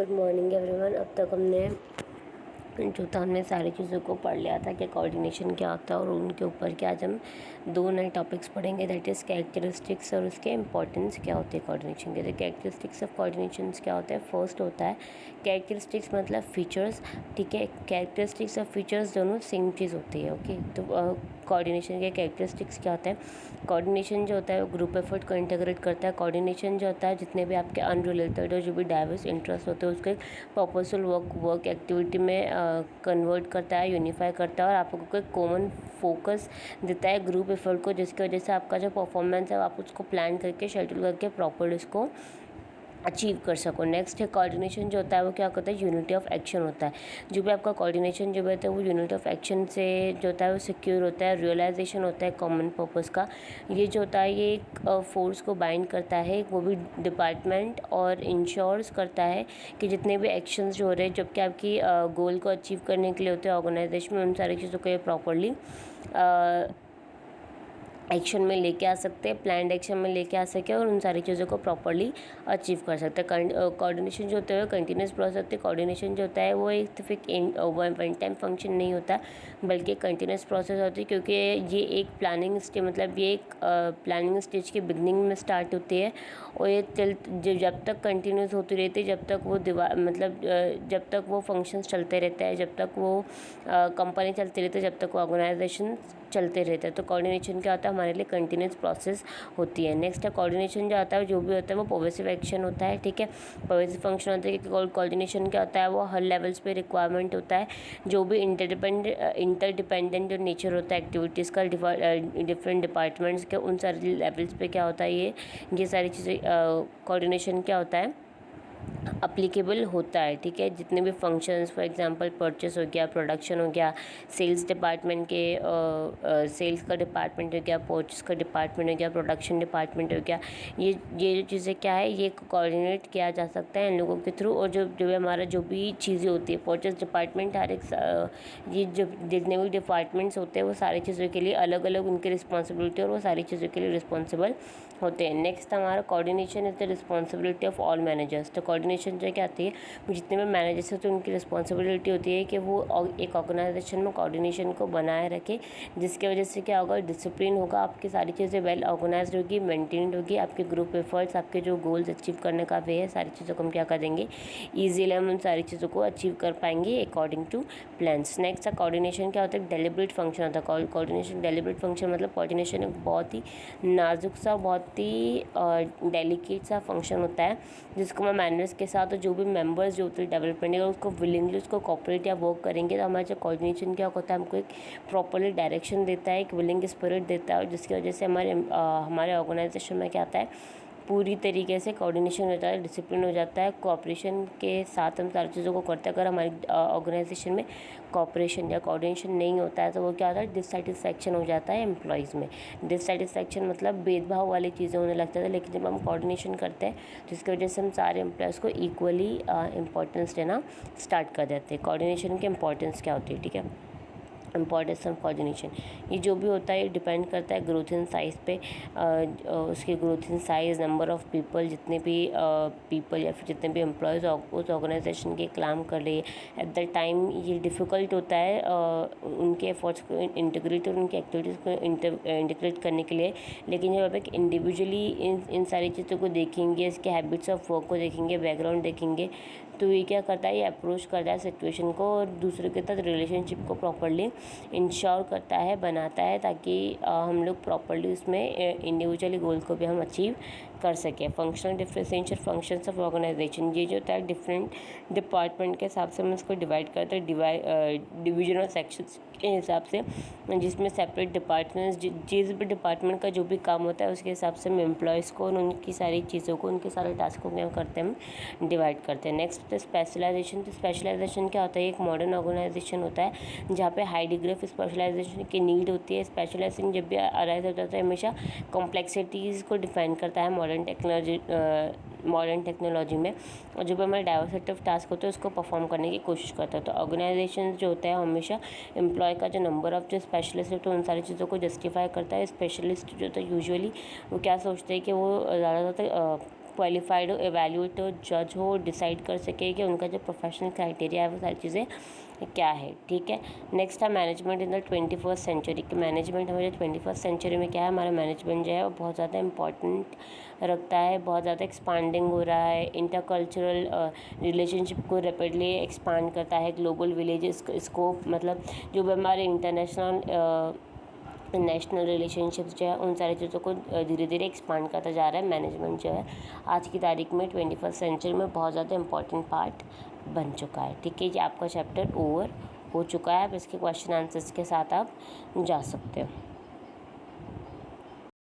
Good morning everyone. अब तक हमने जो था हमने सारी चीज़ों को पढ़ लिया था कि कोऑर्डिनेशन क्या होता है और उनके ऊपर के आज हम दो नए टॉपिक्स पढ़ेंगे, दैट इज़ कैरेक्टरिस्टिक्स और उसके इंपॉर्टेंस क्या होते हैं कोऑर्डिनेशन के। तो कैरेक्टरिस्टिक्स ऑफ कोऑर्डिनेशन क्या होता है, फर्स्ट होता है कैरेक्टरिस्टिक्स मतलब फीचर्स। ठीक है, कैरेक्टरिस्टिक्स और फीचर्स दोनों सेम चीज़ होती है। ओके, तो कोऑर्डिनेशन के कैरेक्टरिस्टिक्स क्या होता है। कोऑर्डिनेशन जो होता है वो ग्रुप एफर्ट को इंटीग्रेट करता है। कोऑर्डिनेशन जो होता है जितने भी आपके अनरिलेटेड और जो भी डाइवर्स इंटरेस्ट होते हैं उसके पर्पसफुल वर्क एक्टिविटी में कन्वर्ट करता है, यूनिफाई करता है और आपको कोई कॉमन फोकस देता है ग्रुप एफर्ट को, जिसकी वजह से आपका जो परफॉर्मेंस है आप उसको प्लान करके शेड्यूल करके प्रॉपर उसको अचीव कर सको। नेक्स्ट है कोऑर्डिनेशन जो होता है वो क्या करता है, यूनिटी ऑफ एक्शन होता है। जो भी आपका कोऑर्डिनेशन जो होता है वो यूनिटी ऑफ एक्शन से जो होता है वो सिक्योर होता है, रियलाइजेशन होता है कॉमन पर्पस का। ये जो होता है ये एक फोर्स को बाइंड करता है, वो भी डिपार्टमेंट, और इंश्योर्स करता है कि जितने भी एक्शंस जो हो रहे हैं जबकि आपकी गोल को अचीव करने के लिए होते हैं ऑर्गेनाइजेशन में, उन सारी चीज़ों को ये प्रॉपरली एक्शन में लेके आ सकते हैं, प्लान्ड एक्शन में लेके आ सके और उन सारी चीज़ों को प्रॉपर्ली अचीव कर सकते हैं। कोऑर्डिनेशन जो होता है कंटिन्यूस प्रोसेस होती है। कोऑर्डिनेशन जो होता है वो एक वन टाइम फंक्शन नहीं होता बल्कि कंटिन्यूस प्रोसेस होती है, क्योंकि ये एक प्लानिंग स्टेज मतलब ये एक प्लानिंग स्टेज के बिगनिंग में स्टार्ट होती है और ये जब तक कंटिन्यूस होती रहती है, जब तक वो जब तक वो फंक्शंस चलते रहते हैं, जब तक वो कंपनी चलती रहती है, जब तक वो ऑर्गेनाइजेशन चलते रहते हैं। तो कोऑर्डिनेशन क्या होता है, हमारे लिए कंटिन्यूस प्रोसेस होती है। नेक्स्ट है कोऑर्डिनेशन जो आता है जो भी होता है वो पॉजिटिव एक्शन होता है। ठीक है, पॉजिटिव फंक्शन होता है कि कोऑर्डिनेशन क्या होता है वो हर लेवल्स पे रिक्वायरमेंट होता है। जो भी इंटरडिपेंडेंट जो नेचर होता है एक्टिविटीज़ का डिफरेंट डिपार्टमेंट्स के, उन सारे लेवल्स पे क्या होता है ये सारी चीज़ें कोऑर्डिनेशन क्या होता है अप्लीकेबल होता है। ठीक है, जितने भी फंक्शंस फॉर एग्जांपल परचेस हो गया, प्रोडक्शन हो गया, सेल्स डिपार्टमेंट के सेल्स का डिपार्टमेंट हो गया, परचेस का डिपार्टमेंट हो गया, प्रोडक्शन डिपार्टमेंट हो गया, ये जो चीज़ें क्या है ये कोऑर्डिनेट किया जा सकता है इन लोगों के थ्रू। और जो भी हमारा जो भी चीज़ें होती है परचेस डिपार्टमेंट हर एक ये जो जितने भी डिपार्टमेंट्स होते हैं वो सारी चीज़ों के लिए अलग अलग उनकी रिस्पॉन्सिबिलिटी और वो सारी चीज़ों के लिए रिस्पॉन्सिबल होते हैं। नेक्स्ट हमारा coordination is the responsibility of all managers. तो कोऑर्डिनेशन जो क्या आती है जितने भी मैनेजर्स होते हैं उनकी रिस्पॉन्सिबिलिटी होती है कि वो एक ऑर्गेनाइजेशन में कोऑर्डिनेशन को बनाए रखे, जिसकी वजह से क्या होगा, डिसिप्लिन होगा, आपकी सारी चीज़ें वेल ऑर्गेनाइज्ड होगी, मेंटेन्ड होगी, आपके ग्रुप एफर्ट्स, आपके जो गोल्स अचीव करने का वे है, सारी चीज़ों को हम क्या कर देंगे ईजिली हम उन सारी चीज़ों को अचीव कर पाएंगे अकॉर्डिंग टू प्लान्स। नेक्स्ट है कोऑर्डिनेशन क्या होता है, डेलिब्रेट फंक्शन होता है। कोऑर्डिनेशन डेलिब्रेट फंक्शन मतलब कोऑर्डिनेशन एक बहुत ही नाजुक सा, बहुत ही डेलिकेट सा फंक्शन होता है जिसको हम मैनर्स के साथ और जो भी मेंबर्स जो होते हैं डेवलपमेंट अगर उसको विलिंगली उसको कॉपरेट या वर्क करेंगे तो हमारा जो कोऑर्डिनेशन क्या होता है हमको एक प्रॉपरली डायरेक्शन देता है, एक विलिंग स्पिरिट देता है, और जिसकी वजह से हमारे ऑर्गेनाइजेशन में क्या आता है पूरी तरीके से कोऑर्डिनेशन हो जाता है, डिसिप्लिन हो जाता है, कोऑपरेशन के साथ हम सारी चीज़ों को करते हैं। अगर हमारी ऑर्गेनाइजेशन में कोऑपरेशन या कोऑर्डिनेशन नहीं होता है तो वो क्या होता है डिससेटिस्फैक्शन हो जाता है एम्प्लॉयज़ में। डिससेटिस्फैक्शन मतलब भेदभाव वाली चीज़ें होने लगता है, लेकिन जब हम कोऑर्डिनेशन करते हैं तो इसकी वजह से हम सारे एम्प्लॉयज़ को इक्वली इंपॉर्टेंस देना स्टार्ट कर देते हैं। कोऑर्डिनेशन की इंपॉर्टेंस क्या होती है, ठीक है, इम्पॉर्टेंस ऑफ कोऑर्डिनेशन ये जो भी होता है ये डिपेंड करता है ग्रोथ इन साइज़ पे, उसकी growth in size, number of people, जितने भी पीपल या फिर जितने भी एम्प्लॉयज़ उस ऑर्गेनाइजेशन के काम कर रही है एट द टाइम ये डिफ़िकल्ट होता है उनके एफर्ट्स को इंटीग्रेट और उनकी एक्टिविटीज़ को इंटीग्रेट करने के लिए। लेकिन जब आप एक इंडिविजुअली इन सारी चीज़ों को देखेंगे, इसके हैबिट्स ऑफ वर्क को देखेंगे, बैकग्राउंड देखेंगे, तो ये क्या करता है ये अप्रोच करता है सिचुएशन को और दूसरे के साथ रिलेशनशिप को प्रॉपर्ली इंश्योर करता है, बनाता है, ताकि हम लोग प्रॉपर्ली उसमें इंडिविजुअली गोल को भी हम अचीव कर सकें। Functional differentiation functions of organisation ये जो होता है डिफरेंट डिपार्टमेंट के हिसाब से हम इसको डिवाइड करते हैं, डिवीजन और सेक्शंस के हिसाब से, जिसमें सेपरेट डिपार्टमेंट्स जिस भी डिपार्टमेंट का जो भी काम होता है उसके हिसाब से हम एम्प्लॉयज़ को और उनकी सारी चीज़ों को, उनके सारे टास्क को क्या करते हैं हम डिवाइड करते हैं। Next specialisation. तो स्पेशलाइजेशन क्या होता है, एक मॉडर्न ऑर्गेनाइजेशन होता है जहाँ पे हाई डिग्री ऑफ स्पेशलाइजेशन की नीड होती है। स्पेशलाइजेशन जब भी अराइज होता है तो हमेशा कॉम्प्लेक्सिटीज़ को डिफाइन करता है मॉडर्न टेक्नोलॉजी में, और जो भी हमारे डाइवर्सिटी ऑफ टास्क होते हैं उसको परफॉर्म करने की कोशिश करता है। तो ऑर्गेनाइजेशन जो होता है हमेशा एम्प्लॉय का जो नंबर ऑफ जो स्पेशलिस्ट होते हैं उन सारी चीज़ों को जस्टिफाई करता है। स्पेशलिस्ट जो होता है यूजुअली वो क्या सोचते हैं कि वो ज़्यादा क्वालिफाइड हो, एवेल्यूएट हो, जज हो, डिसाइड कर सके कि उनका जो प्रोफेशनल क्राइटेरिया है वो सारी चीज़ें क्या है। ठीक है। नेक्स्ट है management in the 21st century. कि मैनेजमेंट हमारे 21st सेंचुरी में क्या है, हमारा मैनेजमेंट जो है वो बहुत ज़्यादा इंपॉर्टेंट रखता है, बहुत ज़्यादा एक्सपांडिंग हो रहा है, इंटरकल्चरल रिलेशनशिप को रैपिडली एक्सपांड करता है, ग्लोबल विलेज स्कोप, मतलब जो भी हमारे इंटरनेशनल नेशनल रिलेशनशिप्स जो है उन सारी चीज़ों को धीरे धीरे एक्सपांड करता जा रहा है। मैनेजमेंट जो है आज की तारीख में 21st सेंचुरी में बहुत ज़्यादा इंपॉर्टेंट पार्ट बन चुका है। ठीक है, ये आपका चैप्टर ओवर हो चुका है। अब इसके क्वेश्चन आंसर्स के साथ आप जा सकते हो।